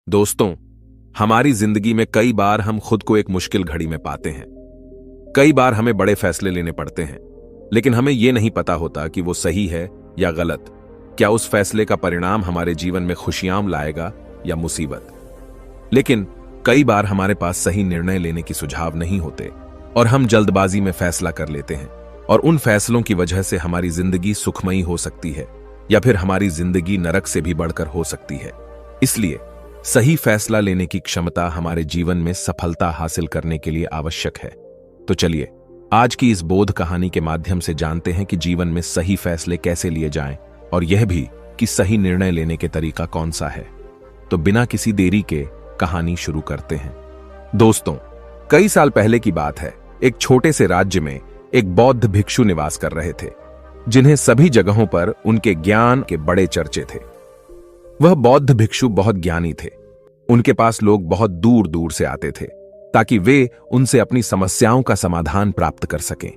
दोस्तों, हमारी जिंदगी में कई बार हम खुद को एक मुश्किल घड़ी में पाते हैं। कई बार हमें बड़े फैसले लेने पड़ते हैं, लेकिन हमें यह नहीं पता होता कि वो सही है या गलत। क्या उस फैसले का परिणाम हमारे जीवन में खुशियां लाएगा या मुसीबत। लेकिन कई बार हमारे पास सही निर्णय लेने की सुझाव नहीं होते और हम जल्दबाजी में फैसला कर लेते हैं, और उन फैसलों की वजह से हमारी जिंदगी सुखमयी हो सकती है या फिर हमारी जिंदगी नरक से भी बढ़कर हो सकती है। इसलिए सही फैसला लेने की क्षमता हमारे जीवन में सफलता हासिल करने के लिए आवश्यक है। तो चलिए आज की इस बोध कहानी के माध्यम से जानते हैं कि जीवन में सही फैसले कैसे लिए जाएं, और यह भी कि सही निर्णय लेने के तरीका कौन सा है। तो बिना किसी देरी के कहानी शुरू करते हैं। दोस्तों, कई साल पहले की बात है। एक छोटे से राज्य में एक बौद्ध भिक्षु निवास कर रहे थे, जिन्हें सभी जगहों पर उनके ज्ञान के बड़े चर्चे थे। वह बौद्ध भिक्षु बहुत ज्ञानी थे। उनके पास लोग बहुत दूर दूर से आते थे ताकि वे उनसे अपनी समस्याओं का समाधान प्राप्त कर सकें।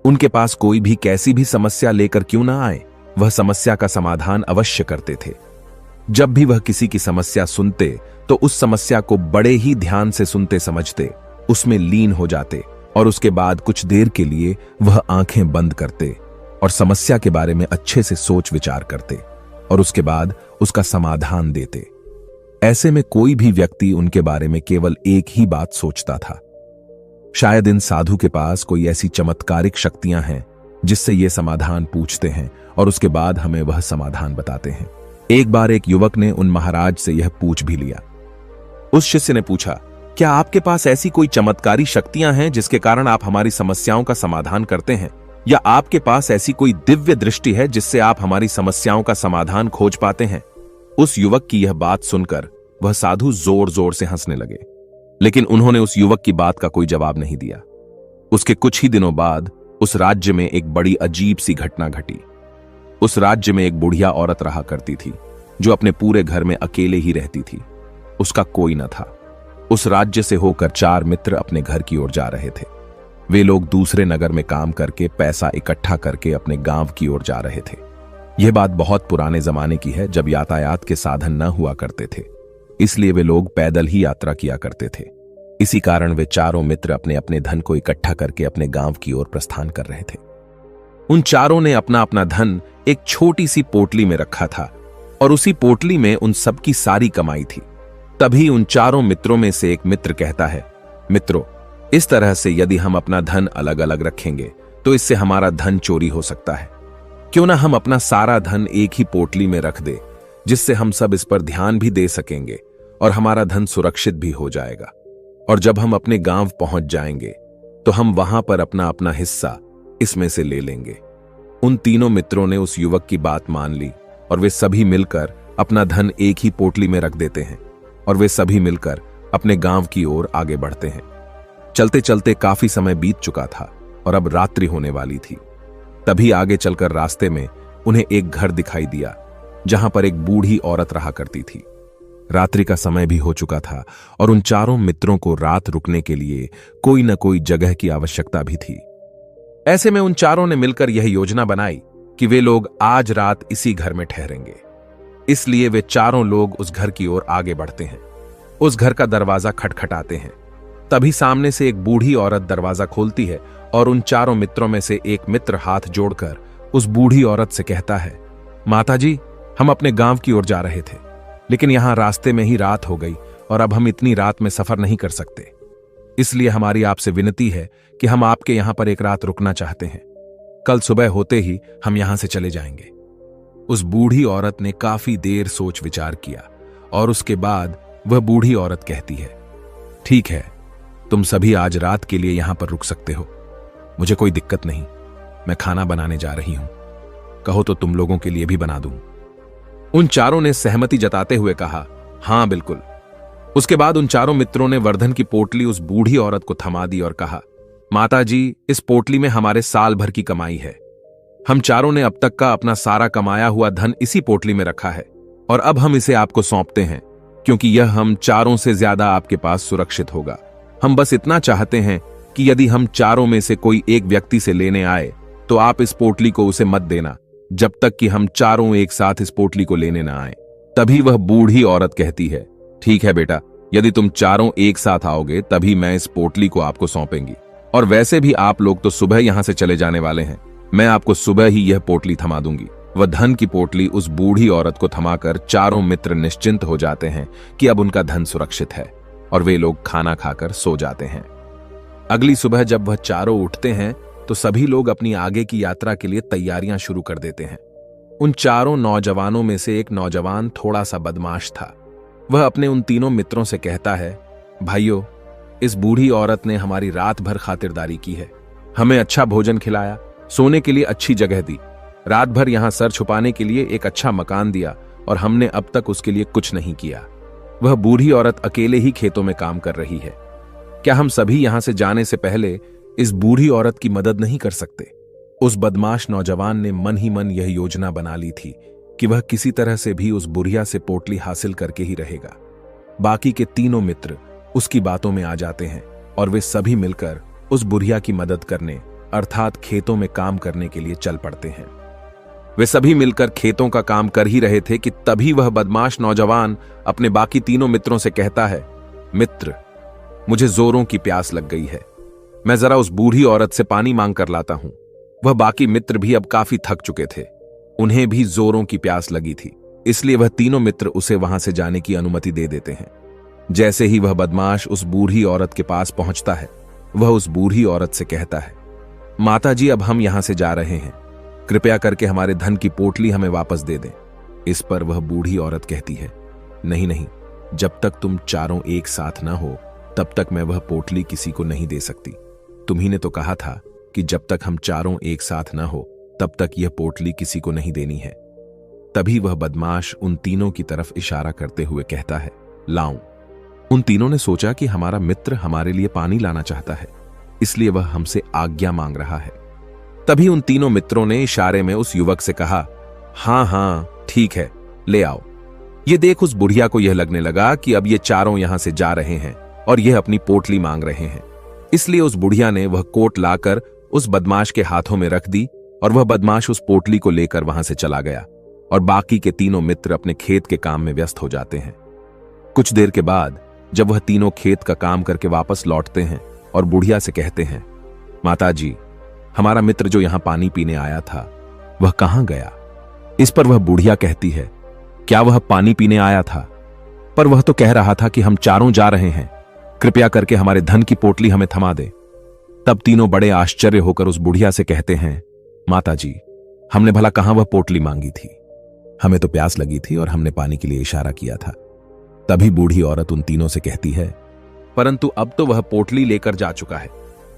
उनके पास कोई भी कैसी भी समस्या लेकर क्यों ना आए, वह समस्या का समाधान अवश्य करते थे। जब भी वह किसी की समस्या सुनते तो उस समस्या को बड़े ही ध्यान से सुनते समझते, उसमें लीन हो जाते और उसके बाद कुछ देर के लिए वह आंखें बंद करते और समस्या के बारे में अच्छे से सोच विचार करते और उसके बाद उसका समाधान देते। ऐसे में कोई भी व्यक्ति उनके बारे में केवल एक ही बात सोचता था, शायद इन साधु के पास कोई ऐसी चमत्कारिक शक्तियां हैं जिससे ये समाधान पूछते हैं और उसके बाद हमें वह समाधान बताते हैं। एक बार एक युवक ने उन महाराज से यह पूछ भी लिया। उस शिष्य ने पूछा, क्या आपके पास ऐसी कोई चमत्कारी शक्तियां हैं जिसके कारण आप हमारी समस्याओं का समाधान करते हैं, या आपके पास ऐसी कोई दिव्य दृष्टि है जिससे आप हमारी समस्याओं का समाधान खोज पाते हैं। उस युवक की यह बात सुनकर वह साधु जोर जोर से हंसने लगे, लेकिन उन्होंने उस युवक की बात का कोई जवाब नहीं दिया। उसके कुछ ही दिनों बाद उस राज्य में एक बड़ी अजीब सी घटना घटी। उस राज्य में एक बुढ़िया औरत रहा करती थी, जो अपने पूरे घर में अकेले ही रहती थी। उसका कोई न था। उस राज्य से होकर 4 मित्र अपने घर की ओर जा रहे थे। वे लोग दूसरे नगर में काम करके पैसा इकट्ठा करके अपने गांव की ओर जा रहे थे। यह बात बहुत पुराने जमाने की है, जब यातायात के साधन न हुआ करते थे, इसलिए वे लोग पैदल ही यात्रा किया करते थे। इसी कारण वे चारों मित्र अपने अपने धन को इकट्ठा करके अपने गांव की ओर प्रस्थान कर रहे थे। उन चारों ने अपना अपना धन एक छोटी सी पोटली में रखा था और उसी पोटली में उन सबकी सारी कमाई थी। तभी उन चारों मित्रों में से एक मित्र कहता है, मित्रों, इस तरह से यदि हम अपना धन अलग अलग रखेंगे तो इससे हमारा धन चोरी हो सकता है। क्यों ना हम अपना सारा धन एक ही पोटली में रख दे, जिससे हम सब इस पर ध्यान भी दे सकेंगे और हमारा धन सुरक्षित भी हो जाएगा। और जब हम अपने गांव पहुंच जाएंगे तो हम वहां पर अपना अपना हिस्सा इसमें से ले लेंगे। उन तीनों मित्रों ने उस युवक की बात मान ली और वे सभी मिलकर अपना धन एक ही पोटली में रख देते हैं और वे सभी मिलकर अपने गांव की ओर आगे बढ़ते हैं। चलते चलते काफी समय बीत चुका था और अब रात्रि होने वाली थी। तभी आगे चलकर रास्ते में उन्हें एक घर दिखाई दिया, जहां पर एक बूढ़ी औरत रहा करती थी। रात्रि का समय भी हो चुका था और उन चारों मित्रों को रात रुकने के लिए कोई न कोई जगह की आवश्यकता भी थी। ऐसे में उन चारों ने मिलकर यह योजना बनाई कि वे लोग आज रात इसी घर में ठहरेंगे। इसलिए वे चारों लोग उस घर की ओर आगे बढ़ते हैं। उस घर का दरवाजा खटखटाते हैं। तभी सामने से एक बूढ़ी औरत दरवाजा खोलती है और उन चारों मित्रों में से एक मित्र हाथ जोड़कर उस बूढ़ी औरत से कहता है, माताजी, हम अपने गांव की ओर जा रहे थे, लेकिन यहां रास्ते में ही रात हो गई और अब हम इतनी रात में सफर नहीं कर सकते। इसलिए हमारी आपसे विनती है कि हम आपके यहां पर एक रात रुकना चाहते हैं। कल सुबह होते ही हम यहां से चले जाएंगे। उस बूढ़ी औरत ने काफी देर सोच विचार किया और उसके बाद वह बूढ़ी औरत कहती है, ठीक है, तुम सभी आज रात के लिए यहां पर रुक सकते हो। मुझे कोई दिक्कत नहीं, मैं खाना बनाने जा रही हूं। कहो तो तुम लोगों के लिए भी बना दूं। उन चारों ने सहमति जताते हुए कहा, हां बिल्कुल। उसके बाद उन चारों मित्रों ने वर्धन की पोटली उस बूढ़ी औरत को थमा दी और कहा, माताजी, इस पोटली में हमारे साल भर की कमाई है। हम चारों ने अब तक का अपना सारा कमाया हुआ धन इसी पोटली में रखा है और अब हम इसे आपको सौंपते हैं, क्योंकि यह हम चारों से ज्यादा आपके पास सुरक्षित होगा। हम बस इतना चाहते हैं कि यदि हम चारों में से कोई एक व्यक्ति से लेने आए तो आप इस पोटली को उसे मत देना, जब तक कि हम चारों एक साथ इस पोटली को लेने ना आए। तभी वह बूढ़ी औरत कहती है, ठीक है बेटा, यदि तुम चारों एक साथ आओगे तभी मैं इस पोटली को आपको सौंपेंगी। और वैसे भी आप लोग तो सुबह यहां से चले जाने वाले हैं, मैं आपको सुबह ही यह पोटली थमा दूंगी। वह धन की पोटली उस बूढ़ी औरत को थमाकर चारों मित्र निश्चिंत हो जाते हैं कि अब उनका धन सुरक्षित है, और वे लोग खाना खाकर सो जाते हैं। अगली सुबह जब वह चारों उठते हैं तो सभी लोग अपनी आगे की यात्रा के लिए तैयारियां शुरू कर देते हैं। उन चारों नौजवानों में से एक नौजवान थोड़ा सा बदमाश था। वह अपने उन तीनों मित्रों से कहता है, भाइयों, इस बूढ़ी औरत ने हमारी रात भर खातिरदारी की है, हमें अच्छा भोजन खिलाया, सोने के लिए अच्छी जगह दी, रात भर यहां सर छुपाने के लिए एक अच्छा मकान दिया, और हमने अब तक उसके लिए कुछ नहीं किया। वह बूढ़ी औरत अकेले ही खेतों में काम कर रही है। क्या हम सभी यहां से जाने से पहले इस बूढ़ी औरत की मदद नहीं कर सकते? उस बदमाश नौजवान ने मन ही मन यह योजना बना ली थी कि वह किसी तरह से भी उस बुढ़िया से पोटली हासिल करके ही रहेगा। बाकी के तीनों मित्र उसकी बातों में आ जाते हैं और वे सभी मिलकर उस बुढ़िया की मदद करने अर्थात खेतों में काम करने के लिए चल पड़ते हैं। वे सभी मिलकर खेतों का काम कर ही रहे थे कि तभी वह बदमाश नौजवान अपने बाकी तीनों मित्रों से कहता है, मित्र, मुझे जोरों की प्यास लग गई है, मैं जरा उस बूढ़ी औरत से पानी मांग कर लाता हूं। वह बाकी मित्र भी अब काफी थक चुके थे, उन्हें भी जोरों की प्यास लगी थी, इसलिए वह तीनों मित्र उसे वहां से जाने की अनुमति दे देते हैं। जैसे ही वह बदमाश उस बूढ़ी औरत के पास पहुंचता है, वह उस बूढ़ी औरत से कहता है, माताजी, अब हम यहां से जा रहे हैं, कृपया करके हमारे धन की पोटली हमें वापस दे दें। इस पर वह बूढ़ी औरत कहती है, नहीं नहीं, जब तक तुम चारों एक साथ ना हो तब तक मैं वह पोटली किसी को नहीं दे सकती। तुम्ही ने तो कहा था कि जब तक हम चारों एक साथ ना हो तब तक यह पोटली किसी को नहीं देनी है। तभी वह बदमाश उन तीनों की तरफ इशारा करते हुए कहता है, लाऊं। उन तीनों ने सोचा कि हमारा मित्र हमारे लिए पानी लाना चाहता है, इसलिए वह हमसे आज्ञा मांग रहा है। तभी उन तीनों मित्रों ने इशारे में उस युवक से कहा, हां हां ठीक है, ले आओ। ये देख उस बुढ़िया को यह लगने लगा कि अब ये चारों यहां से जा रहे हैं और यह अपनी पोटली मांग रहे हैं, इसलिए उस बुढ़िया ने वह कोट लाकर उस बदमाश के हाथों में रख दी और वह बदमाश उस पोटली को लेकर वहां से चला गया और बाकी के तीनों मित्र अपने खेत के काम में व्यस्त हो जाते हैं। कुछ देर के बाद जब वह तीनों खेत का काम करके वापस लौटते हैं और बुढ़िया से कहते हैं, माताजी, हमारा मित्र जो यहां पानी पीने आया था वह कहां गया? इस पर वह बुढ़िया कहती है, क्या वह पानी पीने आया था? पर वह तो कह रहा था कि हम चारों जा रहे हैं, कृपया करके हमारे धन की पोटली हमें थमा दे। तब तीनों बड़े आश्चर्य होकर उस बुढ़िया से कहते हैं, माताजी, हमने भला कहां वह पोटली मांगी थी, हमें तो प्यास लगी थी और हमने पानी के लिए इशारा किया था। तभी बूढ़ी औरत उन तीनों से कहती है, परंतु अब तो वह पोटली लेकर जा चुका है।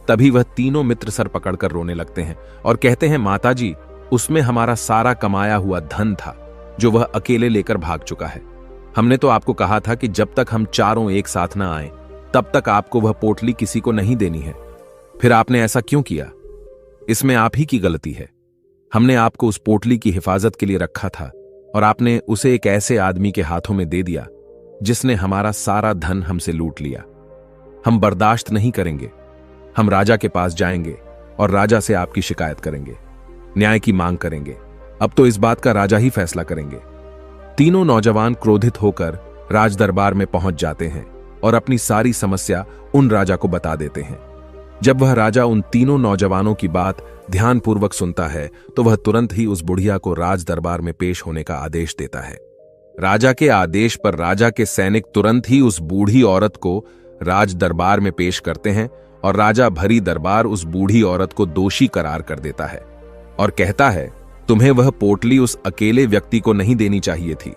तभी वह तीनों मित्र सर पकड़कर रोने लगते हैं और कहते हैं, माताजी, उसमें हमारा सारा कमाया हुआ धन था जो वह अकेले लेकर भाग चुका है। हमने तो आपको कहा था कि जब तक हम चारों एक साथ ना आए तब तक आपको वह पोटली किसी को नहीं देनी है, फिर आपने ऐसा क्यों किया? इसमें आप ही की गलती है। हमने आपको उस पोटली की हिफाजत के लिए रखा था और आपने उसे एक ऐसे आदमी के हाथों में दे दिया जिसने हमारा सारा धन हमसे लूट लिया। हम बर्दाश्त नहीं करेंगे, हम राजा के पास जाएंगे और राजा से आपकी शिकायत करेंगे, न्याय की मांग करेंगे। अब तो इस बात का राजा ही फैसला करेंगे। तीनों नौजवान क्रोधित होकर राज दरबार में पहुंच जाते हैं और अपनी सारी समस्या उन राजा को बता देते हैं। जब वह राजा उन तीनों नौजवानों की बात ध्यानपूर्वक सुनता है तो वह तुरंत ही उस बुढ़िया को राज दरबार में पेश होने का आदेश देता है। राजा के आदेश पर राजा के सैनिक तुरंत ही उस बूढ़ी औरत को राज दरबार में पेश करते हैं और राजा भरी दरबार उस बूढ़ी औरत को दोषी करार कर देता है और कहता है, तुम्हें वह पोटली उस अकेले व्यक्ति को नहीं देनी चाहिए थी।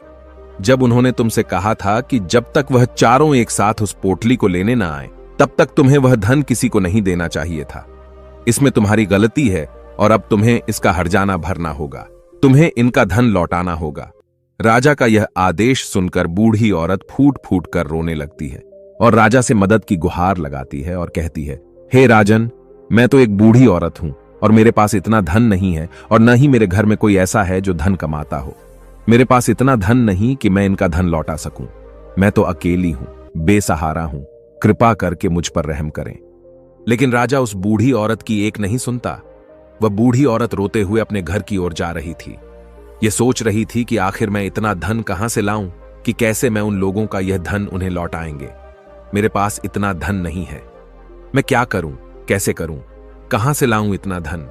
जब उन्होंने तुमसे कहा था कि जब तक वह चारों एक साथ उस पोटली को लेने ना आए तब तक तुम्हें वह धन किसी को नहीं देना चाहिए था। इसमें तुम्हारी गलती है और अब तुम्हें इसका हर्जाना भरना होगा, तुम्हें इनका धन लौटाना होगा। राजा का यह आदेश सुनकर बूढ़ी औरत फूट फूट कर रोने लगती है और राजा से मदद की गुहार लगाती है और कहती है, हे राजन, मैं तो एक बूढ़ी औरत हूं और मेरे पास इतना धन नहीं है और न ही मेरे घर में कोई ऐसा है जो धन कमाता हो। मेरे पास इतना धन नहीं कि मैं इनका धन लौटा सकूं। मैं तो अकेली हूं, बेसहारा हूं, कृपा करके मुझ पर रहम करें। लेकिन राजा उस बूढ़ी औरत की एक नहीं सुनता। वह बूढ़ी औरत रोते हुए अपने घर की ओर जा रही थी। यह सोच रही थी कि आखिर मैं इतना धन कहां से लाऊं कि कैसे मैं उन लोगों का यह धन उन्हें लौटाएंगे। मेरे पास इतना धन नहीं है। मैं क्या करूं, कैसे करूं, कहां से लाऊं इतना धन?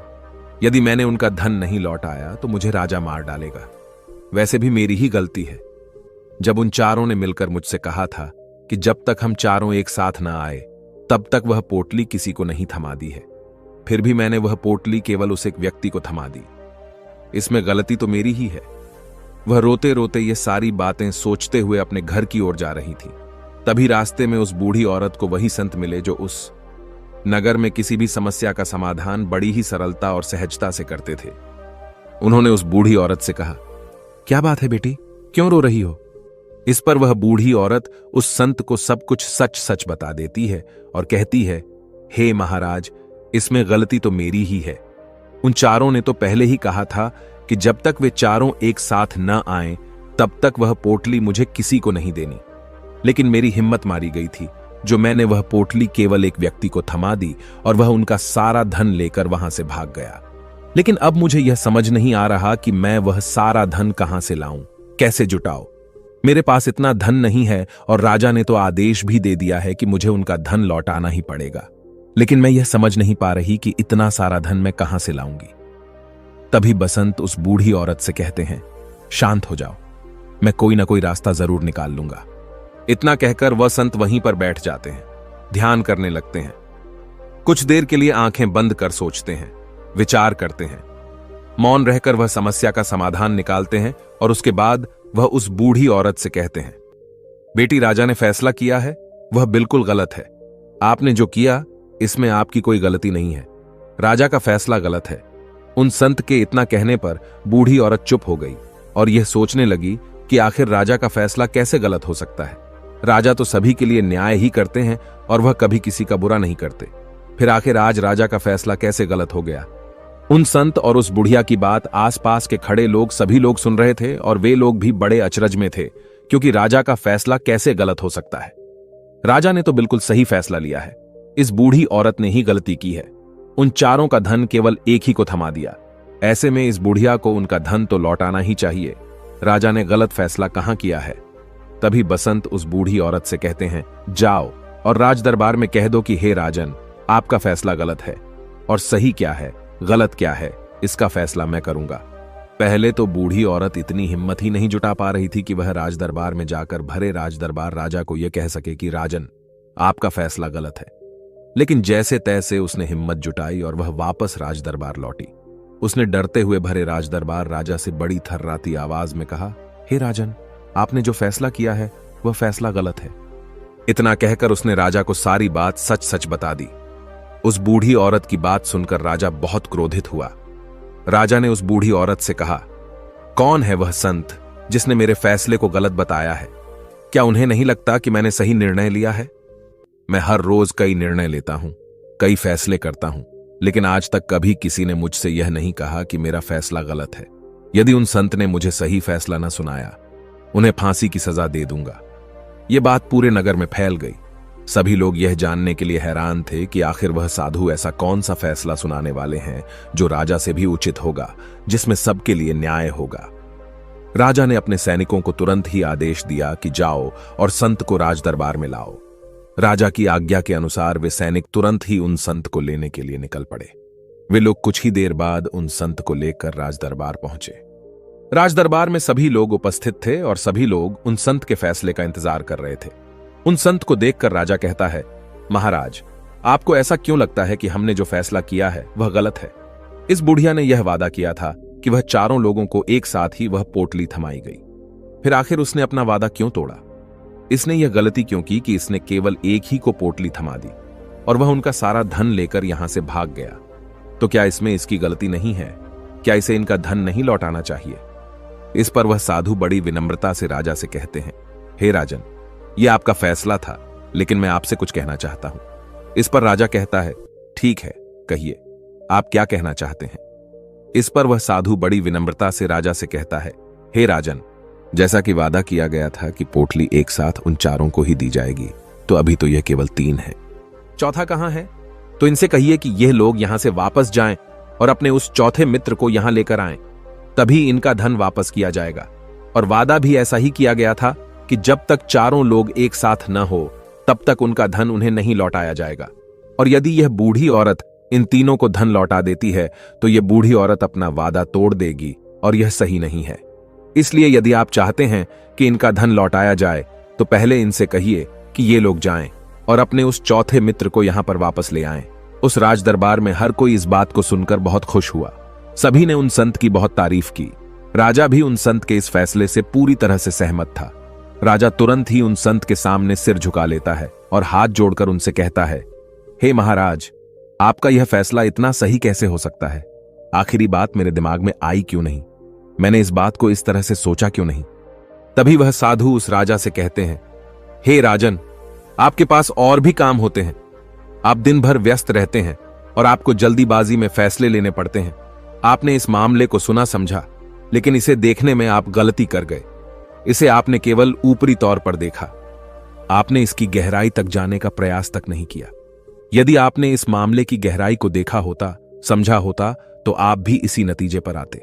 यदि मैंने उनका धन नहीं लौटाया तो मुझे राजा मार डालेगा। वैसे भी मेरी ही गलती है। जब उन चारों ने मिलकर मुझसे कहा था कि जब तक हम चारों एक साथ ना आए तब तक वह पोटली किसी को नहीं थमा दी है, फिर भी मैंने वह पोटली केवल उस एक व्यक्ति को थमा दी। इसमें गलती तो मेरी ही है। वह रोते रोते ये सारी बातें सोचते हुए अपने घर की ओर जा रही थी। तभी रास्ते में उस बूढ़ी औरत को वही संत मिले जो उस नगर में किसी भी समस्या का समाधान बड़ी ही सरलता और सहजता से करते थे। उन्होंने उस बूढ़ी औरत से कहा, क्या बात है बेटी, क्यों रो रही हो? इस पर वह बूढ़ी औरत उस संत को सब कुछ सच सच बता देती है और कहती है, हे महाराज, इसमें गलती तो मेरी ही है। उन चारों ने तो पहले ही कहा था कि जब तक वे चारों एक साथ न आएं तब तक वह पोटली मुझे किसी को नहीं देनी। लेकिन मेरी हिम्मत मारी गई थी जो मैंने वह पोटली केवल एक व्यक्ति को थमा दी और वह उनका सारा धन लेकर वहां से भाग गया। लेकिन अब मुझे यह समझ नहीं आ रहा कि मैं वह सारा धन कहां से लाऊं, कैसे जुटाऊं। मेरे पास इतना धन नहीं है और राजा ने तो आदेश भी दे दिया है कि मुझे उनका धन लौटाना ही पड़ेगा। लेकिन मैं यह समझ नहीं पा रही कि इतना सारा धन मैं कहां से लाऊंगी। तभी बसंत उस बूढ़ी औरत से कहते हैं, शांत हो जाओ, मैं कोई ना कोई रास्ता जरूर निकाल लूंगा। इतना कहकर वह संत वहीं पर बैठ जाते हैं, ध्यान करने लगते हैं। कुछ देर के लिए आंखें बंद कर सोचते हैं, विचार करते हैं। मौन रहकर वह समस्या का समाधान निकालते हैं और उसके बाद वह उस बूढ़ी औरत से कहते हैं, बेटी, राजा ने फैसला किया है वह बिल्कुल गलत है। आपने जो किया इसमें आपकी कोई गलती नहीं है। राजा का फैसला गलत है। उन संत के इतना कहने पर बूढ़ी औरत चुप हो गई और यह सोचने लगी कि आखिर राजा का फैसला कैसे गलत हो सकता है। राजा तो सभी के लिए न्याय ही करते हैं और वह कभी किसी का बुरा नहीं करते। फिर आखिर आज राजा का फैसला कैसे गलत हो गया? उन संत और उस बुढ़िया की बात आसपास के खड़े लोग सभी लोग सुन रहे थे और वे लोग भी बड़े अचरज में थे, क्योंकि राजा का फैसला कैसे गलत हो सकता है। राजा ने तो बिल्कुल सही फैसला लिया है। इस बूढ़ी औरत ने ही गलती की है। उन चारों का धन केवल एक ही को थमा दिया। ऐसे में इस बुढ़िया को उनका धन तो लौटाना ही चाहिए। राजा ने गलत फैसला कहां किया है? तभी बसंत उस बूढ़ी औरत से कहते हैं, जाओ और राज दरबार में कह दो कि हे राजन, आपका फैसला गलत है और सही क्या है, गलत क्या है, इसका फैसला मैं करूंगा। पहले तो बूढ़ी औरत इतनी हिम्मत ही नहीं जुटा पा रही थी कि वह राज दरबार में जाकर भरे राज दरबार राजा को यह कह सके कि राजन, आपका फैसला गलत है। लेकिन जैसे तैसे उसने हिम्मत जुटाई और वह वापस राज दरबार लौटी। उसने डरते हुए भरे राज दरबार राजा से बड़ी थर्राती आवाज में कहा, हे राजन, आपने जो फैसला किया है वह फैसला गलत है। इतना कहकर उसने राजा को सारी बात सच सच बता दी। उस बूढ़ी औरत की बात सुनकर राजा बहुत क्रोधित हुआ। राजा ने उस बूढ़ी औरत से कहा, कौन है वह संत जिसने मेरे फैसले को गलत बताया है? क्या उन्हें नहीं लगता कि मैंने सही निर्णय लिया है? मैं हर रोज कई निर्णय लेता हूं, कई फैसले करता हूं, लेकिन आज तक कभी किसी ने मुझसे यह नहीं कहा कि मेरा फैसला गलत है। यदि उन संत ने मुझे सही फैसला न सुनाया, उन्हें फांसी की सजा दे दूंगा। यह बात पूरे नगर में फैल गई। सभी लोग यह जानने के लिए हैरान थे कि आखिर वह साधु ऐसा कौन सा फैसला सुनाने वाले हैं जो राजा से भी उचित होगा, जिसमें सबके लिए न्याय होगा। राजा ने अपने सैनिकों को तुरंत ही आदेश दिया कि जाओ और संत को राज दरबार में लाओ। राजा की आज्ञा के अनुसार वे सैनिक तुरंत ही उन संत को लेने के लिए निकल पड़े। वे लोग कुछ ही देर बाद उन संत को लेकर राज दरबार पहुंचे। राज दरबार में सभी लोग उपस्थित थे और सभी लोग उन संत के फैसले का इंतजार कर रहे थे। उन संत को देखकर राजा कहता है, महाराज, आपको ऐसा क्यों लगता है कि हमने जो फैसला किया है वह गलत है? इस बुढ़िया ने यह वादा किया था कि वह चारों लोगों को एक साथ ही वह पोटली थमाई गई। फिर आखिर उसने अपना वादा क्यों तोड़ा? इसने यह गलती क्यों की कि इसने केवल एक ही को पोटली थमा दी और वह उनका सारा धन लेकर यहां से भाग गया? तो क्या इसमें इसकी गलती नहीं है? क्या इसे इनका धन नहीं लौटाना चाहिए? इस पर वह साधु बड़ी विनम्रता से राजा से कहते हैं, हे राजन, यह आपका फैसला था, लेकिन मैं आपसे कुछ कहना चाहता हूं। इस पर राजा कहता है, ठीक है, कहिए, आप क्या कहना चाहते हैं? इस पर वह साधु बड़ी विनम्रता से राजा से कहता है, हे राजन, जैसा कि वादा किया गया था कि पोटली एक साथ उन चारों को ही दी जाएगी, तो अभी तो यह केवल 3 है। चौथा कहां है? तो इनसे कहिए कि यह लोग यहां से वापस जाएं और अपने उस चौथे मित्र को यहां लेकर आएं, तभी इनका धन वापस किया जाएगा। और वादा भी ऐसा ही किया गया था कि जब तक चारों लोग एक साथ न हो तब तक उनका धन उन्हें नहीं लौटाया जाएगा। और यदि यह बूढ़ी औरत इन तीनों को धन लौटा देती है तो यह बूढ़ी औरत अपना वादा तोड़ देगी और यह सही नहीं है। इसलिए यदि आप चाहते हैं कि इनका धन लौटाया जाए तो पहले इनसे कहिए कि ये लोग जाएं और अपने उस चौथे मित्र को यहां पर वापस ले आएं। उस राज दरबार में हर कोई इस बात को सुनकर बहुत खुश हुआ। सभी ने उन संत की बहुत तारीफ की। राजा भी उन संत के इस फैसले से पूरी तरह से सहमत था। राजा तुरंत ही उन संत के सामने सिर झुका लेता है और हाथ जोड़कर उनसे कहता है, हे महाराज, आपका यह फैसला इतना सही कैसे हो सकता है? आखिरी बात मेरे दिमाग में आई क्यों नहीं? मैंने इस बात को इस तरह से सोचा क्यों नहीं? तभी वह साधु उस राजा से कहते हैं, हे राजन, आपके पास और भी काम होते हैं। आप दिन भर व्यस्त रहते हैं और आपको जल्दीबाजी में फैसले लेने पड़ते हैं। आपने इस मामले को सुना समझा, लेकिन इसे देखने में आप गलती कर गए। इसे आपने केवल ऊपरी तौर पर देखा। आपने इसकी गहराई तक जाने का प्रयास तक नहीं किया। यदि आपने इस मामले की गहराई को देखा होता, समझा होता, तो आप भी इसी नतीजे पर आते।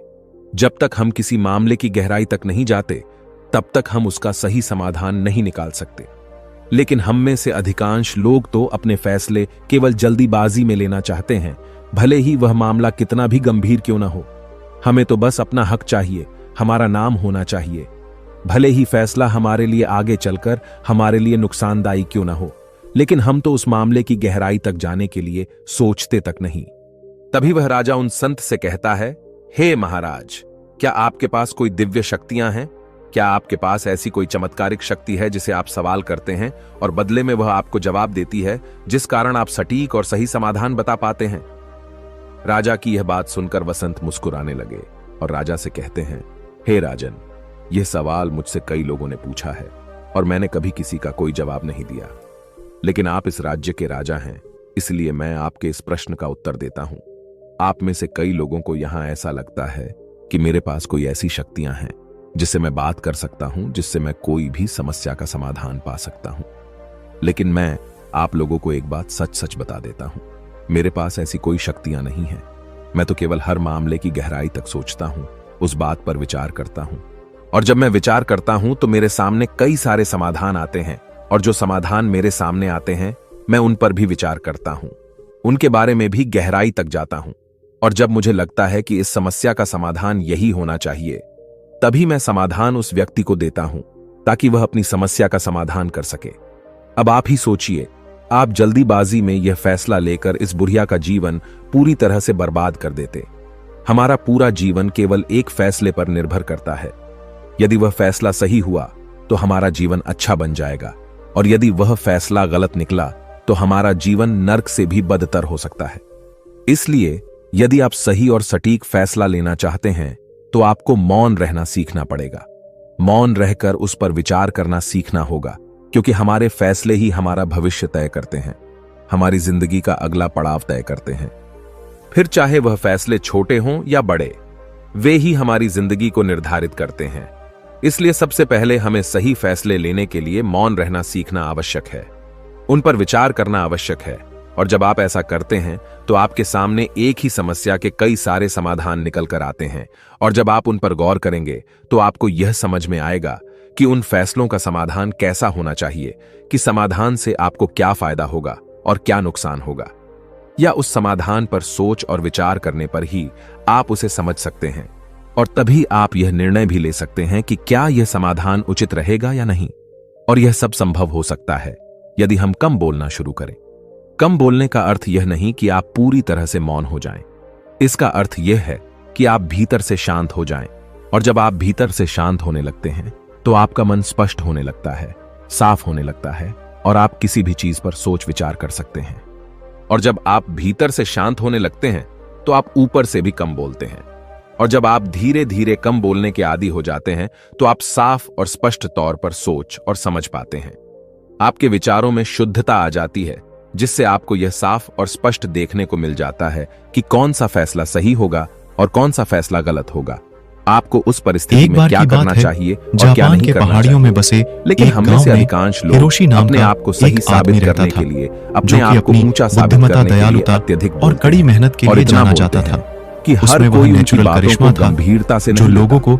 जब तक हम किसी मामले की गहराई तक नहीं जाते तब तक हम उसका सही समाधान नहीं निकाल सकते। लेकिन हम में से अधिकांश लोग तो अपने फैसले केवल जल्दीबाजी में लेना चाहते हैं, भले ही वह मामला कितना भी गंभीर क्यों ना हो। हमें तो बस अपना हक चाहिए, हमारा नाम होना चाहिए, भले ही फैसला हमारे लिए आगे चलकर हमारे लिए नुकसानदायी क्यों ना हो। लेकिन हम तो उस मामले की गहराई तक जाने के लिए सोचते तक नहीं। तभी वह राजा उन संत से कहता है, हे महाराज, क्या आपके पास कोई दिव्य शक्तियां हैं? क्या आपके पास ऐसी कोई चमत्कारिक शक्ति है जिसे आप सवाल करते हैं और बदले में वह आपको जवाब देती है, जिस कारण आप सटीक और सही समाधान बता पाते हैं? राजा की यह बात सुनकर वसंत मुस्कुराने लगे और राजा से कहते हैं, हे राजन, यह सवाल मुझसे कई लोगों ने पूछा है और मैंने कभी किसी का कोई जवाब नहीं दिया। लेकिन आप इस राज्य के राजा हैं, इसलिए मैं आपके इस प्रश्न का उत्तर देता हूं। आप में से कई लोगों को यहां ऐसा लगता है कि मेरे पास कोई ऐसी शक्तियां हैं जिससे मैं बात कर सकता हूं, जिससे मैं कोई भी समस्या का समाधान पा सकता हूं। लेकिन मैं आप लोगों को एक बात सच सच बता देता हूं, मेरे पास ऐसी कोई शक्तियां नहीं हैं। मैं तो केवल हर मामले की गहराई तक सोचता हूं, उस बात पर विचार करता हूं, और जब मैं विचार करता हूं तो मेरे सामने कई सारे समाधान आते हैं, और जो समाधान मेरे सामने आते हैं मैं उन पर भी विचार करता हूं, उनके बारे में भी गहराई तक जाता हूं। और जब मुझे लगता है कि इस समस्या का समाधान यही होना चाहिए, तभी मैं समाधान उस व्यक्ति को देता हूं ताकि वह अपनी समस्या का समाधान कर सके। अब आप ही सोचिए, आप जल्दीबाजी में यह फैसला लेकर इस बुढ़िया का जीवन पूरी तरह से बर्बाद कर देते। हमारा पूरा जीवन केवल एक फैसले पर निर्भर करता है। यदि वह फैसला सही हुआ तो हमारा जीवन अच्छा बन जाएगा, और यदि वह फैसला गलत निकला तो हमारा जीवन नर्क से भी बदतर हो सकता है। इसलिए यदि आप सही और सटीक फैसला लेना चाहते हैं तो आपको मौन रहना सीखना पड़ेगा। मौन रहकर उस पर विचार करना सीखना होगा, क्योंकि हमारे फैसले ही हमारा भविष्य तय करते हैं, हमारी जिंदगी का अगला पड़ाव तय करते हैं। फिर चाहे वह फैसले छोटे हों या बड़े, वे ही हमारी जिंदगी को निर्धारित करते हैं। इसलिए सबसे पहले हमें सही फैसले लेने के लिए मौन रहना सीखना आवश्यक है, उन पर विचार करना आवश्यक है। और जब आप ऐसा करते हैं तो आपके सामने एक ही समस्या के कई सारे समाधान निकल कर आते हैं, और जब आप उन पर गौर करेंगे तो आपको यह समझ में आएगा कि उन फैसलों का समाधान कैसा होना चाहिए, कि समाधान से आपको क्या फायदा होगा और क्या नुकसान होगा। या उस समाधान पर सोच और विचार करने पर ही आप उसे समझ सकते हैं, और तभी आप यह निर्णय भी ले सकते हैं कि क्या यह समाधान उचित रहेगा या नहीं। और यह सब संभव हो सकता है यदि हम कम बोलना शुरू करें। कम बोलने का अर्थ यह नहीं कि आप पूरी तरह से मौन हो जाएं। इसका अर्थ यह है कि आप भीतर से शांत हो जाएं, और जब आप भीतर से शांत होने लगते हैं तो आपका मन स्पष्ट होने लगता है, साफ होने लगता है, और आप किसी भी चीज पर सोच विचार कर सकते हैं। और जब आप भीतर से शांत होने लगते हैं तो आप ऊपर से भी कम बोलते हैं, और जब आप धीरे धीरे कम बोलने के आदी हो जाते हैं तो आप साफ और स्पष्ट तौर पर सोच और समझ पाते हैं। आपके विचारों में शुद्धता आ जाती है, जिससे आपको यह साफ और स्पष्ट देखने को मिल जाता है कि कौन सा फैसला सही होगा और कौन सा फैसला गलत होगा। आपको उस परिस्थिति में क्या करना चाहिए और क्या नहीं करना पहाड़ियों में बसे लेकिन हम में से अधिकांश लोग अपने आप को सही साबित करने के लिए, अपने आप को ऊंचा साबित करने के लिए अत्यधिक और कड़ी मेहनत के लिए जाना जाता था कि हर कोई उनकी बातों को गंभीरता से जो लोगों को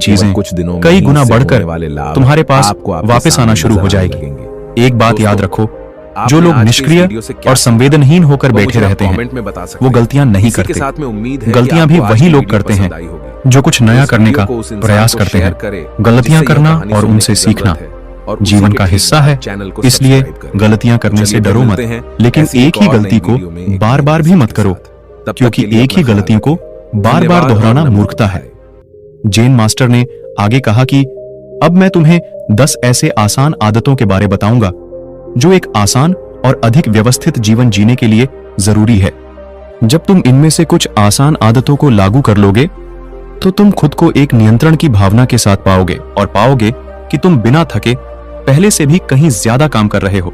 चीजें कुछ दिनों में कई गुना इससे बढ़कर होने वाले लाभ तुम्हारे पास आपको आपके वापस सामने आना शुरू नजर हो आने जाएगी। लगेंगे। एक बात दोस्तों, याद रखो, आपने जो लोग आज के इस निष्क्रिय वीडियो से क्या और संवेदनहीन होकर वो बैठे मुझे आप रहते कमेंट हैं में बता सकते वो हैं। गलतियां नहीं इसी के करते। साथ में उम्मीद है कि गलतियां भी आपको आज वही की लोग वीडियो करते पसंद हैं आई होगी। जो कुछ तो नया इस करने वीडियो का को उस इंसान प्रयास को करते शेयर हैं। करें गलतियां जिससे यह करना कहानी और सुनने उनसे की सीखना जरूरत है और उसी जीवन के का ठीक हिस्सा बाद है। चैनल को इसलिए सब्सक्राइब करें। गलतियां करने से चलिए डरो मत, मिलते हैं लेकिन ऐसी एक ही और नई गलती को वीडियो में एक बार नई बार भी रेसिपी मत के करो, साथ। तब तक क्योंकि के लिए एक ही अपना गलतियों को ख्याल बार बार रखें। दोहराना धन्यवाद और मूर्खता नमो है। बुद्धाय। जेन मास्टर ने आगे कहा कि अब मैं तुम्हें 10 ऐसे आसान आदतों के बारे बताऊंगा जो एक आसान और अधिक व्यवस्थित जीवन जीने के लिए जरूरी है। जब तुम इनमें से कुछ आसान आदतों को लागू कर लोगे तो तुम खुद को एक नियंत्रण की भावना के साथ पाओगे और पाओगे कि तुम बिना थके पहले से भी कहीं ज्यादा काम कर रहे हो।